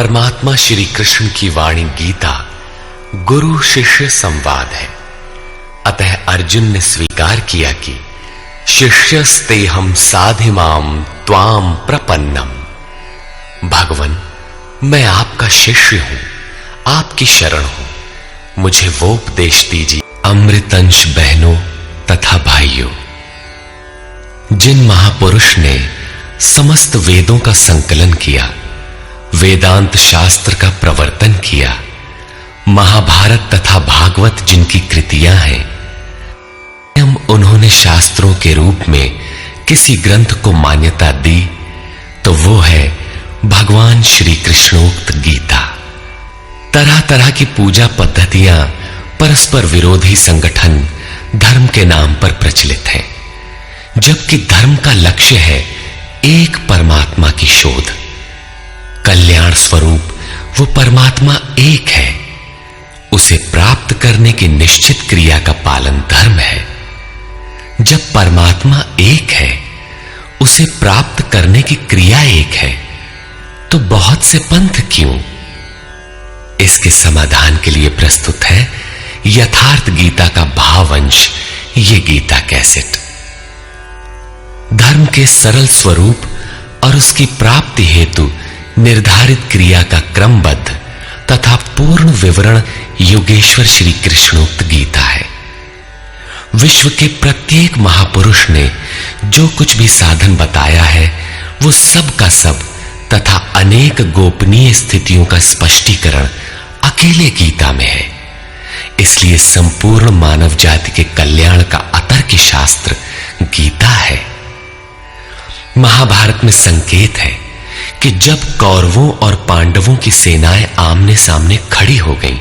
परमात्मा श्री कृष्ण की वाणी गीता गुरु शिष्य संवाद है। अतः अर्जुन ने स्वीकार किया कि शिष्यस्तेहं साधिमाम त्वाम प्रपन्नम। भगवन, मैं आपका शिष्य हूं, आपकी शरण हूं, मुझे वो उपदेश दीजिए। अमृतंश बहनों तथा भाइयों, जिन महापुरुष ने समस्त वेदों का संकलन किया, वेदांत शास्त्र का प्रवर्तन किया, महाभारत तथा भागवत जिनकी कृतियां हैं, हम उन्होंने शास्त्रों के रूप में किसी ग्रंथ को मान्यता दी तो वो है भगवान श्री कृष्णोक्त गीता। तरह तरह की पूजा पद्धतियां परस्पर विरोधी संगठन धर्म के नाम पर प्रचलित हैं, जबकि धर्म का लक्ष्य है एक परमात्मा की शोध। कल्याण स्वरूप वो परमात्मा एक है, उसे प्राप्त करने की निश्चित क्रिया का पालन धर्म है। जब परमात्मा एक है, उसे प्राप्त करने की क्रिया एक है, तो बहुत से पंथ क्यों? इसके समाधान के लिए प्रस्तुत है यथार्थ गीता का भावांश, ये गीता कैसेट। धर्म के सरल स्वरूप और उसकी प्राप्ति हेतु निर्धारित क्रिया का क्रमबद्ध तथा पूर्ण विवरण योगेश्वर श्री कृष्णोक्त गीता है। विश्व के प्रत्येक महापुरुष ने जो कुछ भी साधन बताया है, वो सब का सब तथा अनेक गोपनीय स्थितियों का स्पष्टीकरण अकेले गीता में है। इसलिए संपूर्ण मानव जाति के कल्याण का अतर्क शास्त्र गीता है। महाभारत में संकेत है कि जब कौरवों और पांडवों की सेनाएं आमने सामने खड़ी हो गईं,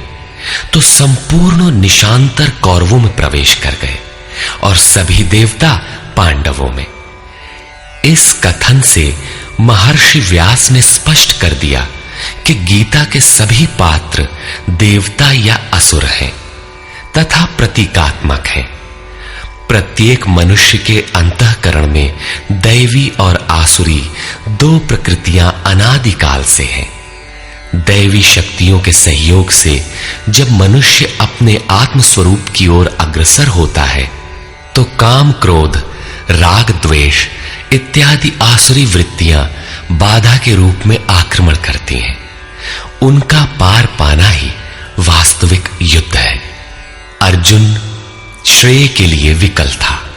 तो संपूर्ण निशांतर कौरवों में प्रवेश कर गए और सभी देवता पांडवों में। इस कथन से महर्षि व्यास ने स्पष्ट कर दिया कि गीता के सभी पात्र देवता या असुर हैं तथा प्रतीकात्मक हैं। प्रत्येक मनुष्य के अंतःकरण में दैवी और आसुरी दो प्रकृतियां अनादिकाल से हैं। दैवी शक्तियों के सहयोग से जब मनुष्य अपने आत्म स्वरूप की ओर अग्रसर होता है, तो काम, क्रोध, राग, द्वेष इत्यादि आसुरी वृत्तियां बाधा के रूप में आक्रमण करती हैं। उनका पार पाना ही वास्तविक युद्ध है। अर्जुन श्रेय के लिए विकल था।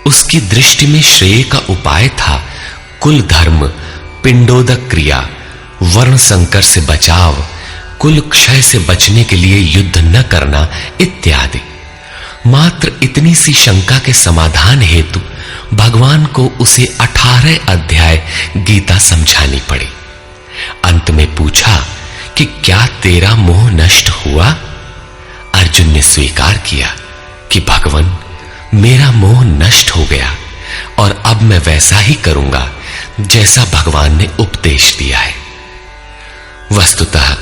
उसकी दृष्टि में श्रेय का उपाय था कुल धर्म, पिंडोदक क्रिया, वर्ण संकर से बचाव, कुल क्षय से बचने के लिए युद्ध न करना इत्यादि। मात्र इतनी सी शंका के समाधान हेतु भगवान को उसे 18 अध्याय गीता समझानी पड़ी। अंत में पूछा कि क्या तेरा मोह नष्ट हुआ? अर्जुन ने स्वीकार किया कि भगवन, मेरा मोह नष्ट हो गया और अब मैं वैसा ही करूंगा जैसा भगवान ने उपदेश दिया है। वस्तुतः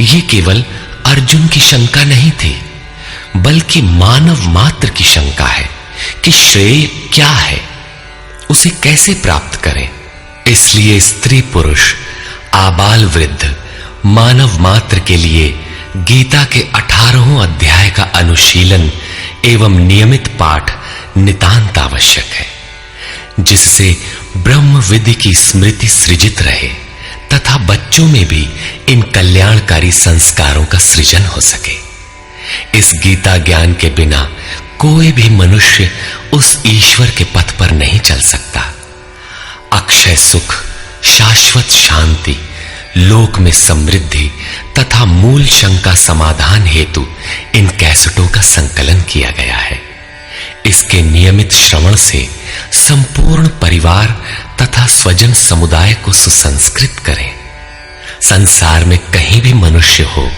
ये केवल अर्जुन की शंका नहीं थी, बल्कि मानव मात्र की शंका है कि श्रेय क्या है, उसे कैसे प्राप्त करें। इसलिए स्त्री पुरुष, आबाल वृद्ध, मानव मात्र के लिए गीता के 18 अध्याय का अनुशीलन एवं नियमित पाठ नितांत आवश्यक है, जिससे ब्रह्म विधि की स्मृति सृजित रहे तथा बच्चों में भी इन कल्याणकारी संस्कारों का सृजन हो सके। इस गीता ज्ञान के बिना कोई भी मनुष्य उस ईश्वर के पथ पर नहीं चल सकता। अक्षय सुख, शाश्वत शांति, लोक में समृद्धि तथा मूल शंका समाधान हेतु इन कैसेटों का संकलन किया गया है। इसके नियमित श्रवण से संपूर्ण परिवार तथा स्वजन समुदाय को सुसंस्कृत करें। संसार में कहीं भी मनुष्य हो,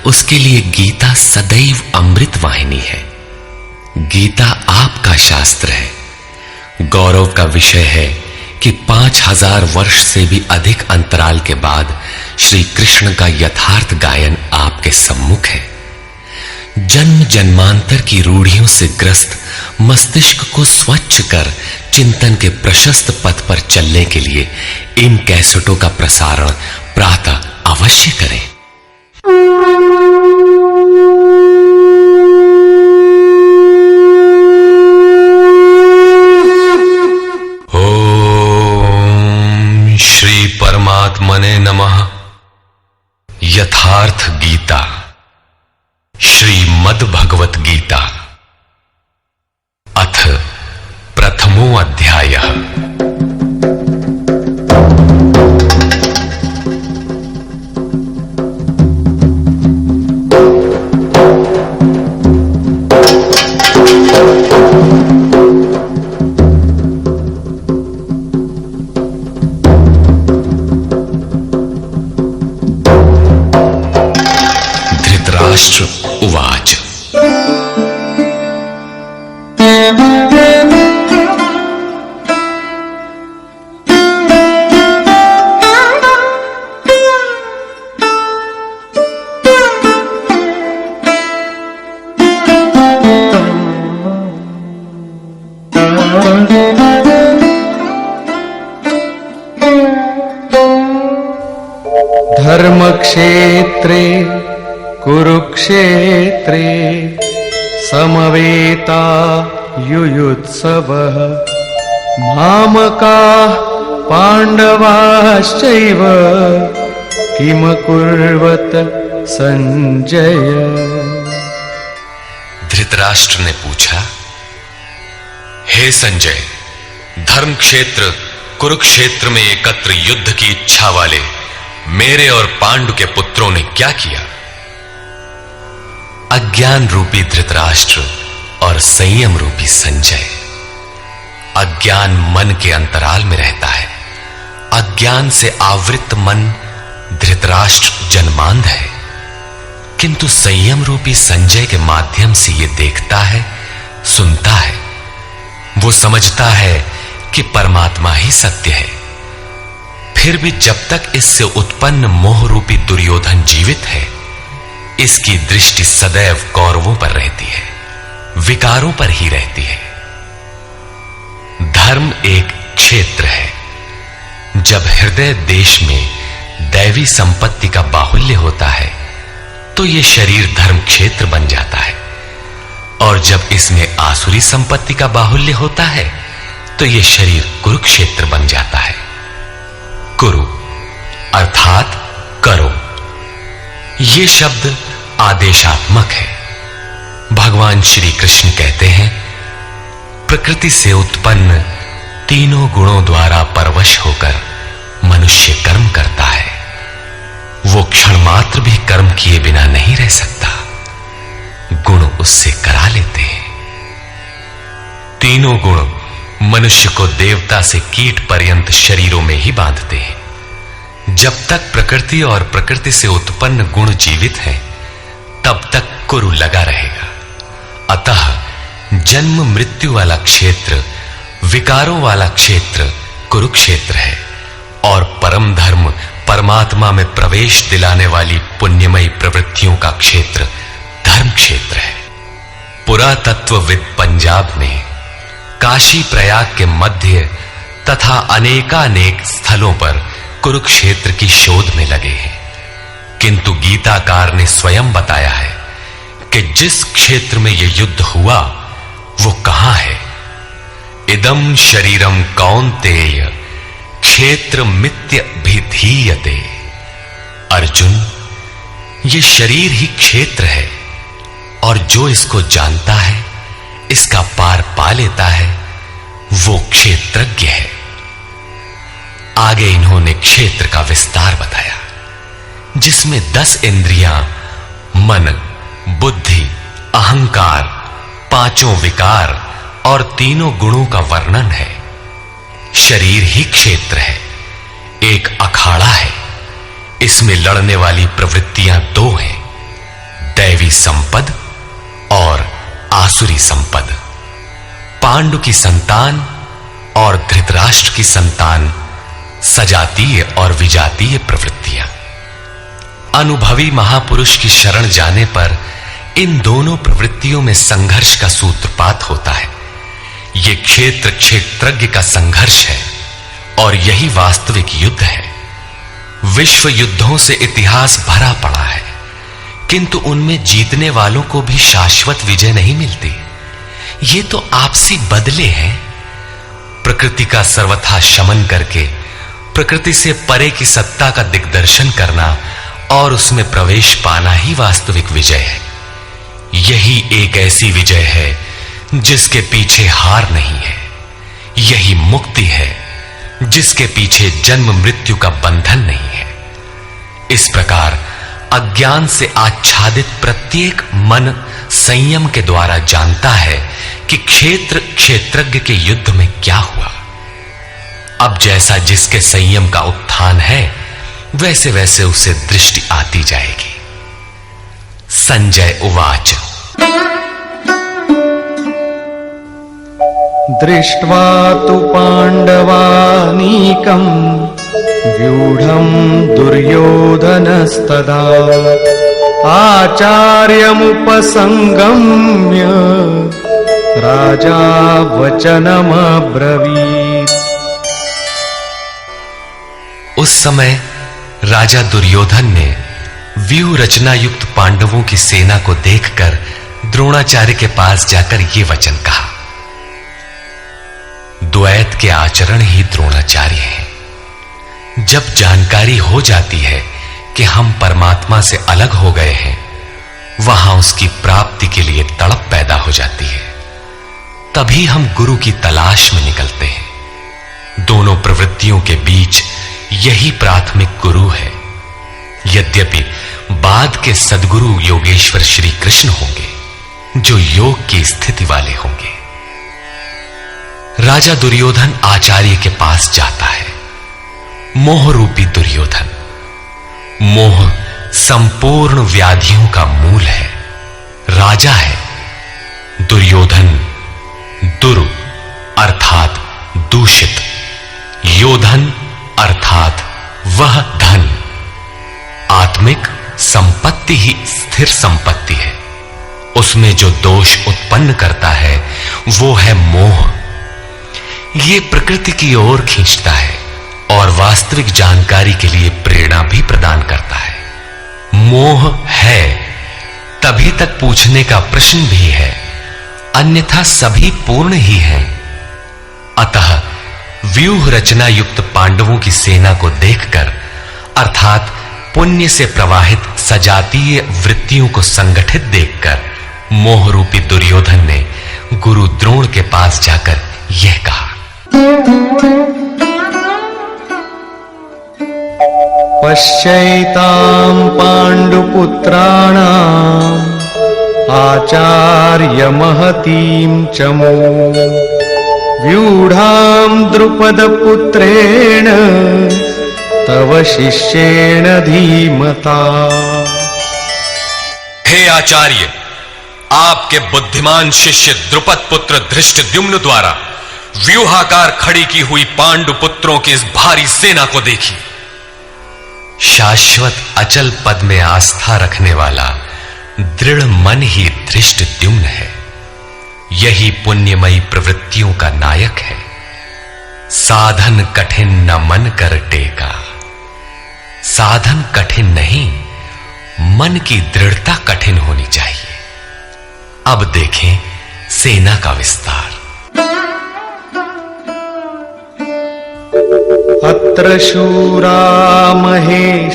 उसके लिए गीता सदैव अमृत वाहिनी है। गीता आपका शास्त्र है। गौरव का विषय है कि 5000 वर्ष से भी अधिक अंतराल के बाद श्री कृष्ण का यथार्थ गायन आपके सम्मुख है। जन्म जन्मांतर की रूढ़ियों से ग्रस्त मस्तिष्क को स्वच्छ कर चिंतन के प्रशस्त पथ पर चलने के लिए इन कैसेटों का प्रसारण प्रातः अवश्य करें। ओम श्री परमात्मने नमः। यथार्थ गीता, श्रीमद् भगवत गीता, अथ प्रथमो अध्यायः। धृतराष्ट्र उवाच। धर्मक्षेत्रे कुरुक्षेत्रे समवेता युयुत्सवः मामकाः पाण्डवाश्चैव किमकुर्वत संजय। धृतराष्ट्र ने पूछा, हे संजय, धर्म क्षेत्र कुरुक्षेत्र में एकत्र युद्ध की इच्छा वाले मेरे और पांडु के पुत्रों ने क्या किया? अज्ञान रूपी धृतराष्ट्र और संयम रूपी संजय। अज्ञान मन के अंतराल में रहता है। अज्ञान से आवृत मन धृतराष्ट्र जन्मांध है, किंतु संयम रूपी संजय के माध्यम से यह देखता है, सुनता है। वो समझता है कि परमात्मा ही सत्य है। फिर भी जब तक इससे उत्पन्न मोह रूपी दुर्योधन जीवित है, इसकी दृष्टि सदैव कौरवों पर रहती है, विकारों पर ही रहती है। धर्म एक क्षेत्र है। जब हृदय देश में दैवी संपत्ति का बाहुल्य होता है तो यह शरीर धर्म क्षेत्र बन जाता है, और जब इसमें आसुरी संपत्ति का बाहुल्य होता है तो यह शरीर कुरुक्षेत्र बन जाता है। कुरु अर्थात करो। ये शब्द आदेशात्मक है। भगवान श्री कृष्ण कहते हैं, प्रकृति से उत्पन्न तीनों गुणों द्वारा परवश होकर मनुष्य कर्म करता है। वो क्षण मात्र भी कर्म किए बिना नहीं रह सकता। गुण उससे करा लेते हैं। तीनों गुण मनुष्य को देवता से कीट पर्यंत शरीरों में ही बांधते हैं। जब तक प्रकृति और प्रकृति से उत्पन्न गुण जीवित हैं, तब तक कुरु लगा रहेगा। अतः जन्म मृत्यु वाला क्षेत्र, विकारों वाला क्षेत्र कुरुक्षेत्र है, और परम धर्म परमात्मा में प्रवेश दिलाने वाली पुण्यमयी प्रवृत्तियों का क्षेत्र धर्म क्षेत्र है। पुरातत्वविद पंजाब में काशी प्रयाग के मध्य तथा अनेकानेक स्थलों पर कुरुक्षेत्र की शोध में लगे हैं, किंतु गीताकार ने स्वयं बताया है कि जिस क्षेत्र में यह युद्ध हुआ वो कहां है। इदम शरीरम कौन्तेय क्षेत्र मित्य भिधीयते। अर्जुन, ये शरीर ही क्षेत्र है, और जो इसको जानता है, इसका पार पा लेता है, वो क्षेत्रज्ञ है। आगे इन्होंने क्षेत्र का विस्तार बताया, जिसमें 10 इंद्रियां, मन, बुद्धि, अहंकार, 5 विकार और 3 गुणों का वर्णन है। शरीर ही क्षेत्र है, एक अखाड़ा है। इसमें लड़ने वाली प्रवृत्तियां 2 हैं, दैवी संपद और आसुरी संपद। पांडु की संतान और धृतराष्ट्र की संतान सजातीय और विजातीय प्रवृत्तियां। अनुभवी महापुरुष की शरण जाने पर इन दोनों प्रवृत्तियों में संघर्ष का सूत्रपात होता है। यह क्षेत्र क्षेत्रज्ञ का संघर्ष है, और यही वास्तविक युद्ध है। विश्व युद्धों से इतिहास भरा पड़ा है, किंतु उनमें जीतने वालों को भी शाश्वत विजय नहीं मिलती। ये तो आपसी बदले हैं। प्रकृति का सर्वथा शमन करके प्रकृति से परे की सत्ता का दिग्दर्शन करना और उसमें प्रवेश पाना ही वास्तविक विजय है। यही एक ऐसी विजय है जिसके पीछे हार नहीं है। यही मुक्ति है जिसके पीछे जन्म मृत्यु का बंधन नहीं है। इस प्रकार अज्ञान से आच्छादित प्रत्येक मन संयम के द्वारा जानता है कि क्षेत्र क्षेत्रज्ञ के युद्ध में क्या हुआ। अब जैसा जिसके संयम का उत्थान है, वैसे वैसे उसे दृष्टि आती जाएगी। संजय उवाच। दृष्ट्वा तु पाण्डवानीकं व्यूढं दुर्योधनस्तदा आचार्यमुपसंगम्य राजा वचनमब्रवीत्। उस समय राजा दुर्योधन ने व्यूह रचना युक्त पांडवों की सेना को देखकर द्रोणाचार्य के पास जाकर यह वचन कहा। द्वैत के आचरण ही द्रोणाचार्य हैं। जब जानकारी हो जाती है कि हम परमात्मा से अलग हो गए हैं, वहां उसकी प्राप्ति के लिए तड़प पैदा हो जाती है। तभी हम गुरु की तलाश में निकलते हैं। दोनों प्रवृत्तियों के बीच यही प्राथमिक गुरु है। यद्यपि बाद के सद्गुरु योगेश्वर श्री कृष्ण होंगे, जो योग की स्थिति वाले होंगे। राजा दुर्योधन आचार्य के पास जाता है। मोह रूपी दुर्योधन। मोह संपूर्ण व्याधियों का मूल है। राजा है। दुर्योधन दुर अर्थात दूषित, योधन अर्थात वह धन। आत्मिक संपत्ति ही स्थिर संपत्ति है। उसमें जो दोष उत्पन्न करता है वो है मोह। ये प्रकृति की ओर खींचता है और वास्तविक जानकारी के लिए प्रेरणा भी प्रदान करता है। मोह है तभी तक पूछने का प्रश्न भी है, अन्यथा सभी पूर्ण ही हैं। अतः व्यूह रचना युक्त पांडवों की सेना को देखकर, अर्थात पुण्य से प्रवाहित सजातीय वृत्तियों को संगठित देखकर, मोह रूपी दुर्योधन ने गुरु द्रोण के पास जाकर यह कहा। पश्यैतां पाण्डुपुत्राणाम् आचार्य महतीं चमू व्यूढां द्रुपदपुत्रेण तव शिष्येण धीमता। हे आचार्य, आपके बुद्धिमान शिष्य द्रुपद पुत्र धृष्टद्युम्न द्वारा व्यूहाकार खड़ी की हुई पांडु पुत्रों की इस भारी सेना को देखिए। शाश्वत अचल पद में आस्था रखने वाला दृढ़ मन ही धृष्टद्युम्न है। यही पुण्यमयी प्रवृत्तियों का नायक है। साधन कठिन न मन कर टेका। साधन कठिन नहीं, मन की दृढ़ता कठिन होनी चाहिए। अब देखें सेना का विस्तार। अत्र शूरा महेशानयो